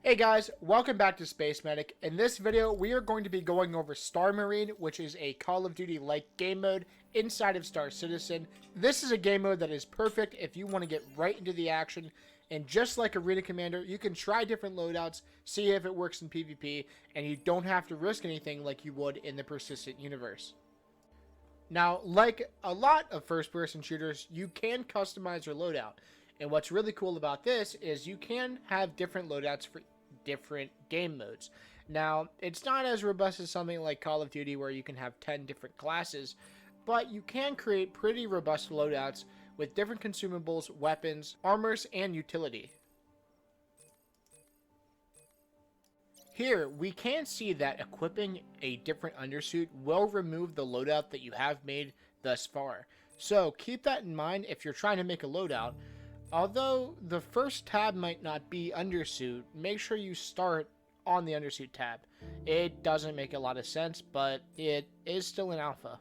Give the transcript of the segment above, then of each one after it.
Hey guys, welcome back to Space Medic. In this video, we are going to be going over Star Marine, which is a Call of Duty-like game mode inside of Star Citizen. This is a game mode that is perfect if you want to get right into the action, and just like Arena Commander, you can try different loadouts, see if it works in PvP, and you don't have to risk anything like you would in the persistent universe. Now, like a lot of first-person shooters, you can customize your loadout. And what's really cool about this is you can have different loadouts for different game modes. Now, it's not as robust as something like Call of Duty where you can have 10 different classes, but you can create pretty robust loadouts with different consumables, weapons, armors, and utility. Here, we can see that equipping a different undersuit will remove the loadout that you have made thus far. So keep that in mind if you're trying to make a loadout. Although the first tab might not be undersuit, make sure you start on the undersuit tab. It doesn't make a lot of sense, but it is still an alpha.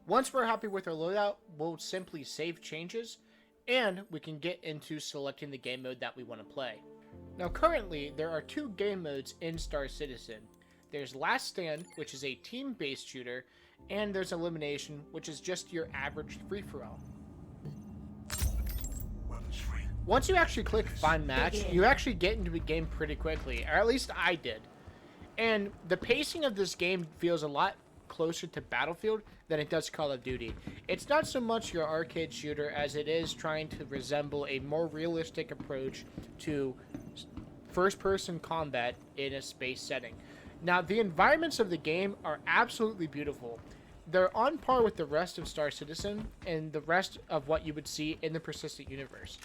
Once we're happy with our loadout, we'll simply save changes, and we can get into selecting the game mode that we want to play. Now currently, there are two game modes in Star Citizen. There's Last Stand, which is a team-based shooter, and there's Elimination, which is just your average free-for-all. Once you actually click Find Match, you actually get into the game pretty quickly, or at least I did. And the pacing of this game feels a lot closer to Battlefield than it does Call of Duty. It's not so much your arcade shooter as it is trying to resemble a more realistic approach to first-person combat in a space setting. Now, the environments of the game are absolutely beautiful. They're on par with the rest of Star Citizen and the rest of what you would see in the persistent universe.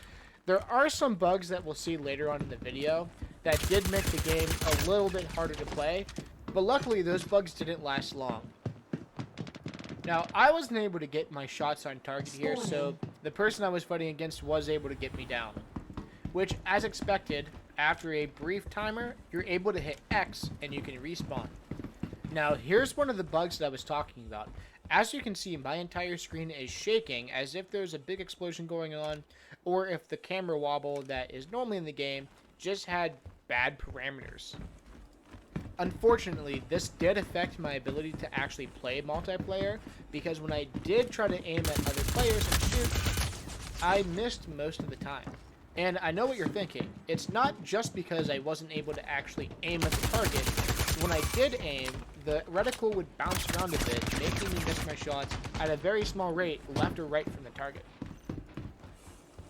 There are some bugs that we'll see later on in the video that did make the game a little bit harder to play, but luckily those bugs didn't last long. Now, I wasn't able to get my shots on target here, so the person I was fighting against was able to get me down. Which, as expected, after a brief timer, you're able to hit X and you can respawn. Now, here's one of the bugs that I was talking about. As you can see, my entire screen is shaking as if there's a big explosion going on, or if the camera wobble that is normally in the game just had bad parameters. Unfortunately, this did affect my ability to actually play multiplayer, because when I did try to aim at other players and shoot, I missed most of the time. And I know what you're thinking. It's not just because I wasn't able to actually aim at the target. When I did aim, the reticle would bounce around a bit, making me miss my shots at a very small rate left or right from the target.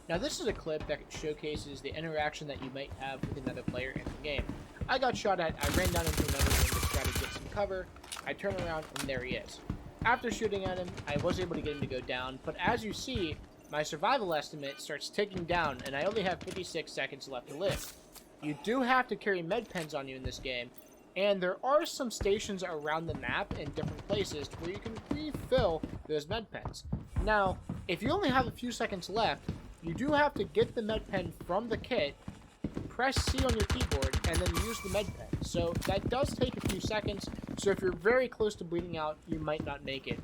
Now this is a clip that showcases the interaction that you might have with another player in the game. I got shot at, I ran down into another room to try to get some cover, I turn around and there he is. After shooting at him, I was able to get him to go down, but as you see, my survival estimate starts ticking down and I only have 56 seconds left to live. You do have to carry med pens on you in this game, and there are some stations around the map in different places where you can refill those med pens. Now, if you only have a few seconds left, you do have to get the med pen from the kit, press C on your keyboard, and then use the med pen. So that does take a few seconds, so if you're very close to bleeding out, you might not make it.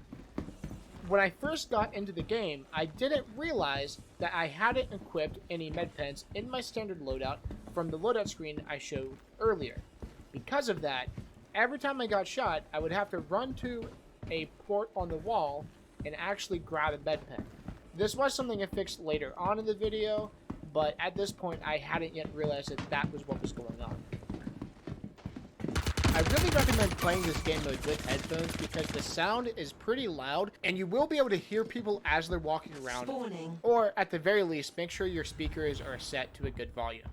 When I first got into the game, I didn't realize that I hadn't equipped any med pens in my standard loadout from the loadout screen I showed earlier. Because of that, every time I got shot, I would have to run to a port on the wall and actually grab a med pen. This was something I fixed later on in the video, but at this point I hadn't yet realized that that was what was going on. I really recommend playing this game mode with headphones because the sound is pretty loud and you will be able to hear people as they're walking around. Or at the very least, make sure your speakers are set to a good volume.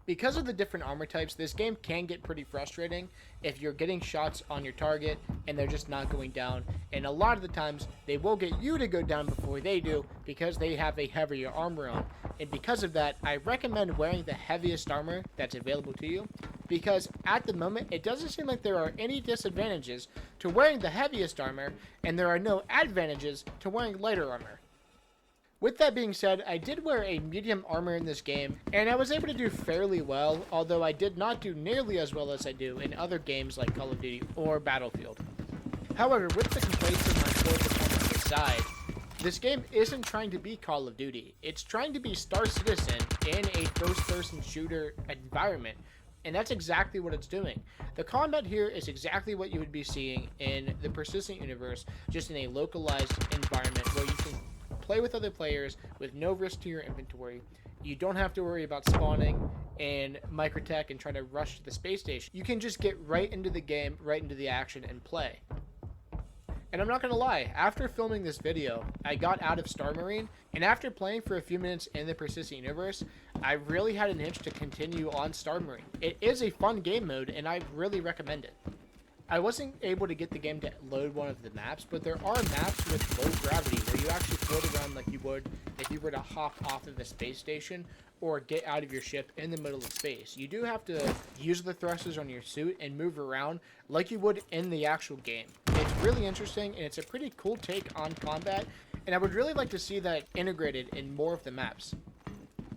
Because of the different armor types, this game can get pretty frustrating if you're getting shots on your target and they're just not going down. And a lot of the times, they will get you to go down before they do because they have a heavier armor on. And because of that, I recommend wearing the heaviest armor that's available to you, because at the moment, it doesn't seem like there are any disadvantages to wearing the heaviest armor, and there are no advantages to wearing lighter armor. With that being said, I did wear a medium armor in this game, and I was able to do fairly well, although I did not do nearly as well as I do in other games like Call of Duty or Battlefield. However, with the complaints of my poor performance aside, this game isn't trying to be Call of Duty. It's trying to be Star Citizen in a first-person shooter environment And that's exactly what it's doing. The combat here is exactly what you would be seeing in the Persistent Universe, just in a localized environment where you can play with other players with no risk to your inventory. You don't have to worry about spawning in Microtech and trying to rush to the space station. You can just get right into the game, right into the action, and play. And I'm not going to lie, after filming this video, I got out of Star Marine, and after playing for a few minutes in the Persistent Universe, I really had an itch to continue on Star Marine. It is a fun game mode, and I really recommend it. I wasn't able to get the game to load one of the maps, but there are maps with low gravity where you actually float around like you would if you were to hop off of the space station or get out of your ship in the middle of space. You do have to use the thrusters on your suit and move around like you would in the actual game. It's really interesting, and it's a pretty cool take on combat, and I would really like to see that integrated in more of the maps.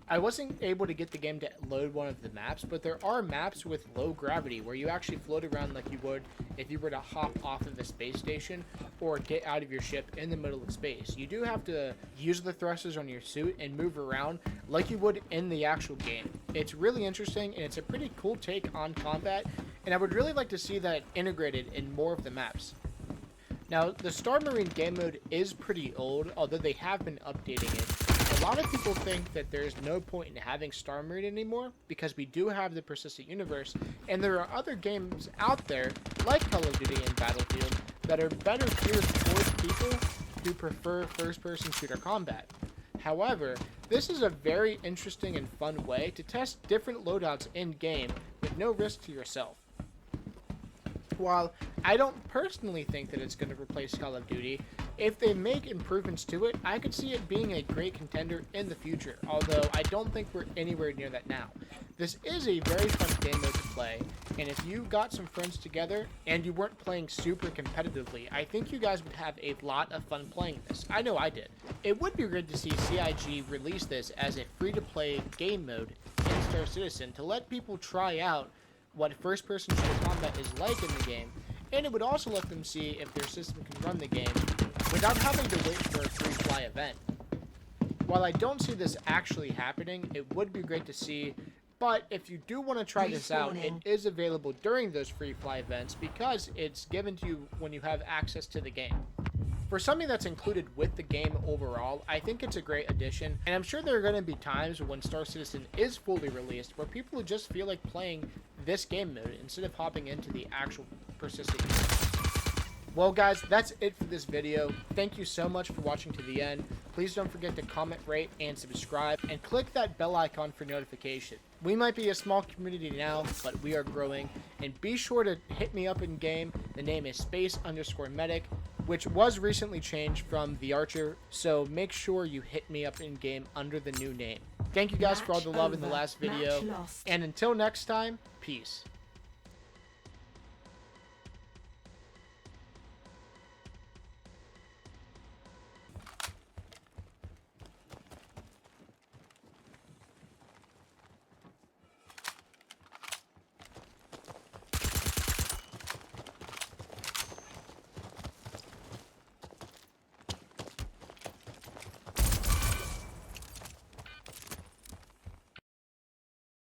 I wasn't able to get the game to load one of the maps, but there are maps with low gravity where you actually float around like you would if you were to hop off of the space station or get out of your ship in the middle of space. You do have to use the thrusters on your suit and move around like you would in the actual game. It's really interesting, and it's a pretty cool take on combat, and I would really like to see that integrated in more of the maps. Now, the Star Marine game mode is pretty old, although they have been updating it. A lot of people think that there's no point in having Star Marine anymore because we do have the Persistent Universe, and there are other games out there, like Call of Duty and Battlefield, that are better geared towards people who prefer first-person shooter combat. However, this is a very interesting and fun way to test different loadouts in-game with no risk to yourself. While I don't personally think that it's going to replace Call of Duty, if they make improvements to it, I could see it being a great contender in the future, although I don't think we're anywhere near that now. This is a very fun game mode to play, and if you got some friends together and you weren't playing super competitively, I think you guys would have a lot of fun playing this. I know I did. It would be good to see CIG release this as a free-to-play game mode in Star Citizen to let people try out what first-person shooter combat is like in the game, and it would also let them see if their system can run the game without having to wait for a free fly event. While I don't see this actually happening, it would be great to see, but if you do want to try this out, it is available during those free fly events because it's given to you when you have access to the game. For something that's included with the game overall, I think it's a great addition, and I'm sure there are going to be times when Star Citizen is fully released where people just feel like playing this game mode instead of hopping into the actual Persistent Universe. Well guys, that's it for this video. Thank you so much for watching to the end. Please don't forget to comment, rate, and subscribe, and click that bell icon for notification. We might be a small community now, but we are growing, and be sure to hit me up in game. The name is space_medic, which was recently changed from The Archer, so make sure you hit me up in game under the new name. Thank you guys for all the love in the last video, and until next time, peace.